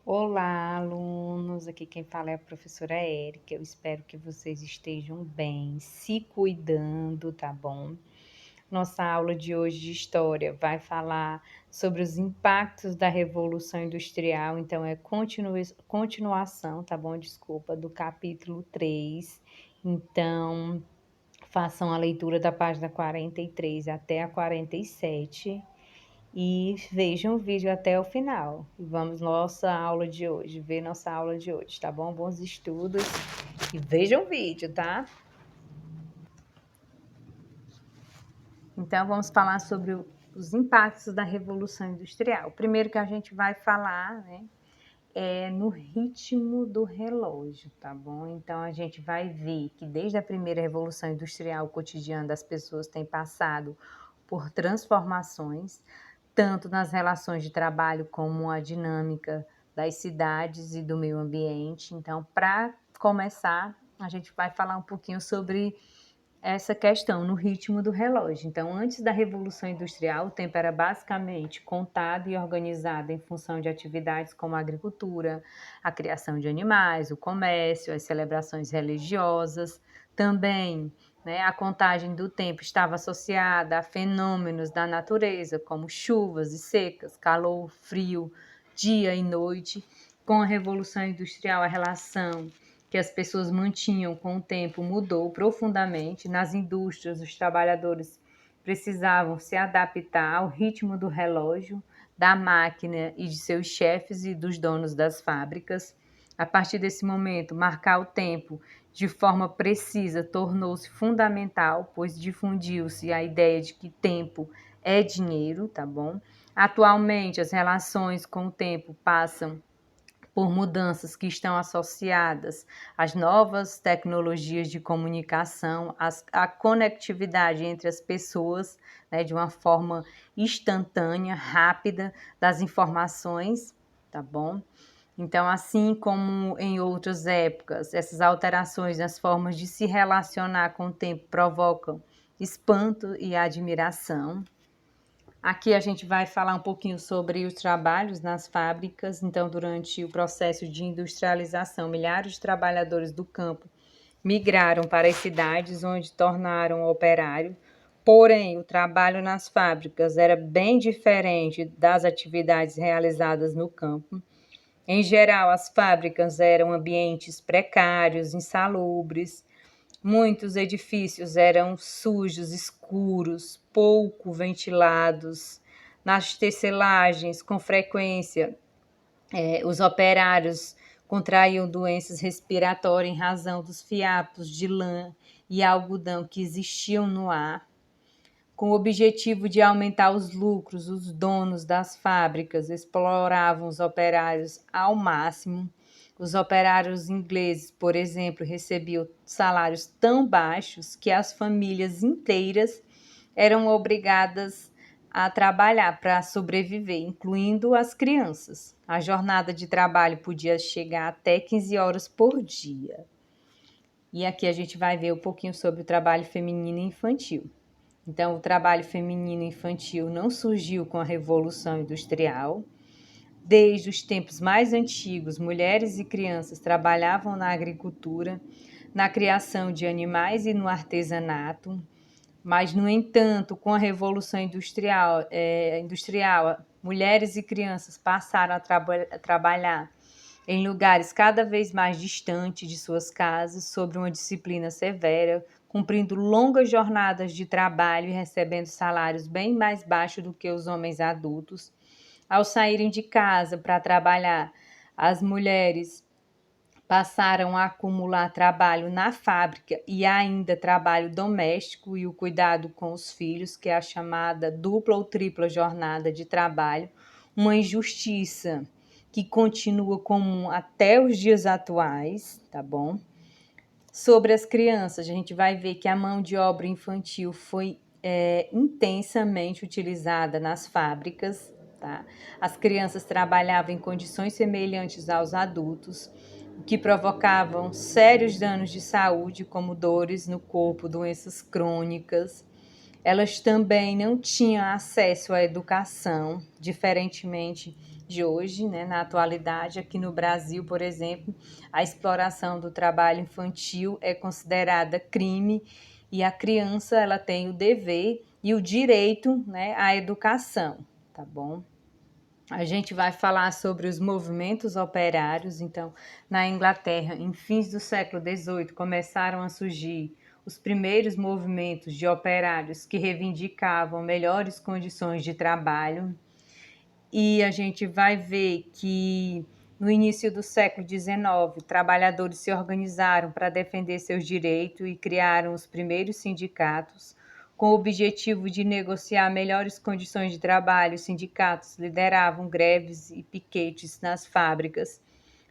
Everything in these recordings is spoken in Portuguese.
Olá, alunos. Aqui quem fala é a professora Érica. Eu espero que vocês estejam bem, se cuidando, tá bom? Nossa aula de hoje de história vai falar sobre os impactos da Revolução Industrial, então é continuação, tá bom? Desculpa, do capítulo 3. Então, façam a leitura da página 43 até a 47 e vejam o vídeo até o final. E vamos ver nossa aula de hoje, tá bom? Bons estudos e vejam o vídeo, tá? Então, vamos falar sobre os impactos da Revolução Industrial. O primeiro que a gente vai falar, né, é no ritmo do relógio, tá bom? Então, a gente vai ver que desde a primeira Revolução Industrial, o cotidiano das pessoas tem passado por transformações, tanto nas relações de trabalho como a dinâmica das cidades e do meio ambiente. Então, para começar, a gente vai falar um pouquinho sobre essa questão no ritmo do relógio. Então, antes da Revolução Industrial, o tempo era basicamente contado e organizado em função de atividades como a agricultura, a criação de animais, o comércio, as celebrações religiosas. Também, né, a contagem do tempo estava associada a fenômenos da natureza, como chuvas e secas, calor, frio, dia e noite. Com a Revolução Industrial, a relação que as pessoas mantinham com o tempo mudou profundamente. Nas indústrias, os trabalhadores precisavam se adaptar ao ritmo do relógio, da máquina e de seus chefes e dos donos das fábricas. A partir desse momento, marcar o tempo de forma precisa tornou-se fundamental, pois difundiu-se a ideia de que tempo é dinheiro, tá bom? Atualmente, as relações com o tempo passam por mudanças que estão associadas às novas tecnologias de comunicação, à conectividade entre as pessoas, né, de uma forma instantânea, rápida, das informações, tá bom? Então, assim como em outras épocas, essas alterações nas formas de se relacionar com o tempo provocam espanto e admiração. Aqui a gente vai falar um pouquinho sobre os trabalhos nas fábricas. Então, durante o processo de industrialização, milhares de trabalhadores do campo migraram para as cidades, onde tornaram operário. Porém, o trabalho nas fábricas era bem diferente das atividades realizadas no campo. Em geral, as fábricas eram ambientes precários, insalubres. Muitos edifícios eram sujos, escuros, pouco ventilados. Nas tecelagens, com frequência, os operários contraíam doenças respiratórias em razão dos fiapos de lã e algodão que existiam no ar. Com o objetivo de aumentar os lucros, os donos das fábricas exploravam os operários ao máximo. Os operários ingleses, por exemplo, recebiam salários tão baixos que as famílias inteiras eram obrigadas a trabalhar para sobreviver, incluindo as crianças. A jornada de trabalho podia chegar até 15 horas por dia. E aqui a gente vai ver um pouquinho sobre o trabalho feminino e infantil. Então, o trabalho feminino e infantil não surgiu com a Revolução Industrial. Desde os tempos mais antigos, mulheres e crianças trabalhavam na agricultura, na criação de animais e no artesanato. Mas, no entanto, com a Revolução Industrial, mulheres e crianças passaram a trabalhar em lugares cada vez mais distantes de suas casas, sob uma disciplina severa, cumprindo longas jornadas de trabalho e recebendo salários bem mais baixos do que os homens adultos. Ao saírem de casa para trabalhar, as mulheres passaram a acumular trabalho na fábrica e ainda trabalho doméstico e o cuidado com os filhos, que é a chamada dupla ou tripla jornada de trabalho, uma injustiça que continua comum até os dias atuais, tá bom? Sobre as crianças, a gente vai ver que a mão de obra infantil foi intensamente utilizada nas fábricas, tá? As crianças trabalhavam em condições semelhantes aos adultos, o que provocavam sérios danos de saúde, como dores no corpo, doenças crônicas. Elas também não tinham acesso à educação, diferentemente de hoje, né, na atualidade, aqui no Brasil, por exemplo, a exploração do trabalho infantil é considerada crime e a criança ela tem o dever e o direito, né, à educação, tá bom? A gente vai falar sobre os movimentos operários. Então, na Inglaterra, em fins do século XVIII, começaram a surgir os primeiros movimentos de operários que reivindicavam melhores condições de trabalho. E a gente vai ver que no início do século XIX, trabalhadores se organizaram para defender seus direitos e criaram os primeiros sindicatos, com o objetivo de negociar melhores condições de trabalho. Os sindicatos lideravam greves e piquetes nas fábricas.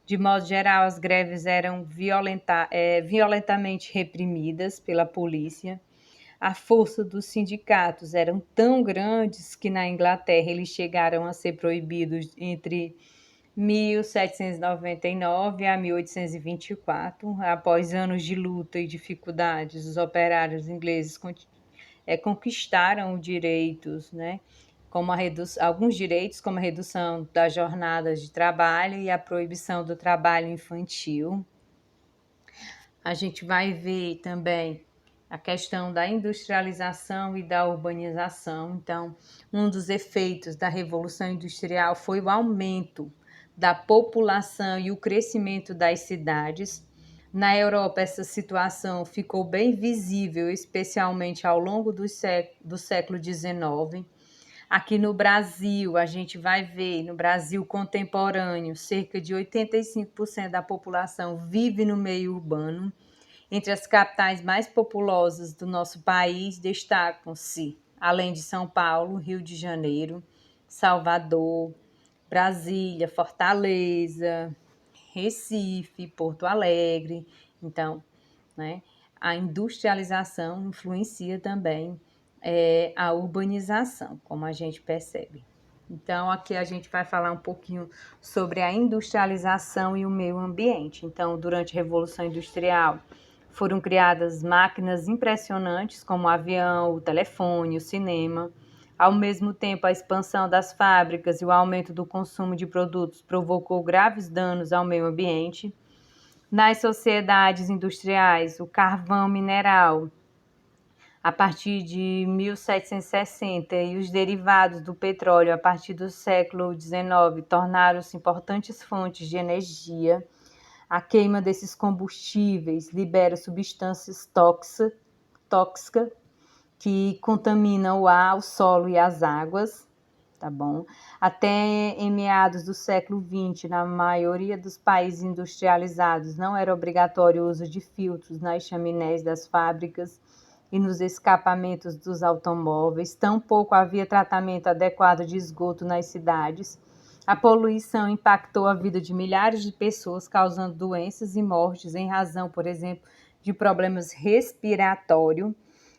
De modo geral, as greves eram violentamente reprimidas pela polícia. A força dos sindicatos eram tão grandes que na Inglaterra eles chegaram a ser proibidos entre 1799 a 1824. Após anos de luta e dificuldades, os operários ingleses conquistaram direitos, né? Como alguns direitos, como a redução das jornadas de trabalho e a proibição do trabalho infantil. A gente vai ver também a questão da industrialização e da urbanização. Então, um dos efeitos da Revolução Industrial foi o aumento da população e o crescimento das cidades. Na Europa, essa situação ficou bem visível, especialmente ao longo do século XIX. Aqui no Brasil, a gente vai ver, no Brasil contemporâneo, cerca de 85% da população vive no meio urbano. Entre as capitais mais populosas do nosso país destacam-se, além de São Paulo, Rio de Janeiro, Salvador, Brasília, Fortaleza, Recife, Porto Alegre. Então, né, a industrialização influencia também a urbanização, como a gente percebe. Então, aqui a gente vai falar um pouquinho sobre a industrialização e o meio ambiente. Então, durante a Revolução Industrial, foram criadas máquinas impressionantes, como o avião, o telefone, o cinema. Ao mesmo tempo, a expansão das fábricas e o aumento do consumo de produtos provocou graves danos ao meio ambiente. Nas sociedades industriais, o carvão mineral, a partir de 1760, e os derivados do petróleo, a partir do século XIX, tornaram-se importantes fontes de energia. A queima desses combustíveis libera substâncias tóxicas que contaminam o ar, o solo e as águas, tá bom? Até em meados do século XX, na maioria dos países industrializados, não era obrigatório o uso de filtros nas chaminés das fábricas e nos escapamentos dos automóveis. Tampouco havia tratamento adequado de esgoto nas cidades. A poluição impactou a vida de milhares de pessoas, causando doenças e mortes em razão, por exemplo, de problemas respiratórios.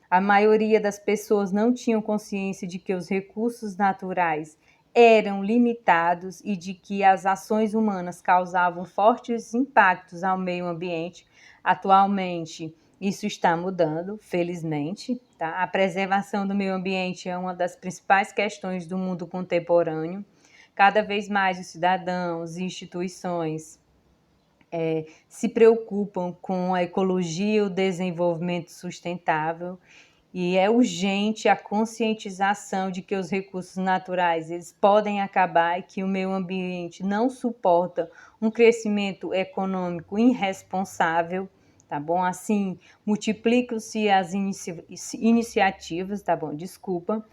A maioria das pessoas não tinham consciência de que os recursos naturais eram limitados e de que as ações humanas causavam fortes impactos ao meio ambiente. Atualmente, isso está mudando, felizmente, tá? A preservação do meio ambiente é uma das principais questões do mundo contemporâneo. Cada vez mais os cidadãos e instituições se preocupam com a ecologia e o desenvolvimento sustentável, e é urgente a conscientização de que os recursos naturais eles podem acabar e que o meio ambiente não suporta um crescimento econômico irresponsável, tá bom? Assim, multiplicam-se as iniciativas, tá bom? Desculpa,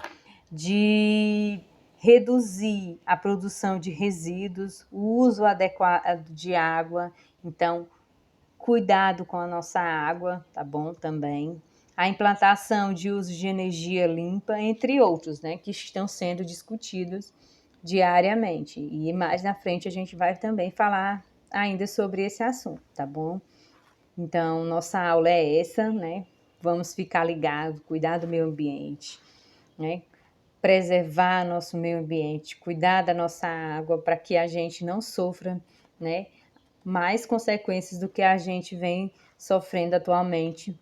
de reduzir a produção de resíduos, o uso adequado de água. Então, cuidado com a nossa água, tá bom? Também. A implantação de uso de energia limpa, entre outros, né? Que estão sendo discutidos diariamente. E mais na frente a gente vai também falar ainda sobre esse assunto, tá bom? Então, nossa aula é essa, né? Vamos ficar ligados, cuidar do meio ambiente, né? Preservar nosso meio ambiente, cuidar da nossa água para que a gente não sofra, né, mais consequências do que a gente vem sofrendo atualmente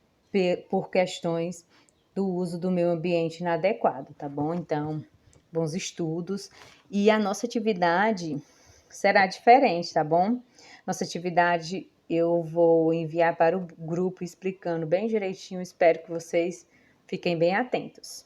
por questões do uso do meio ambiente inadequado, tá bom? Então, bons estudos E a nossa atividade será diferente, tá bom? Nossa atividade eu vou enviar para o grupo explicando bem direitinho, espero que vocês fiquem bem atentos.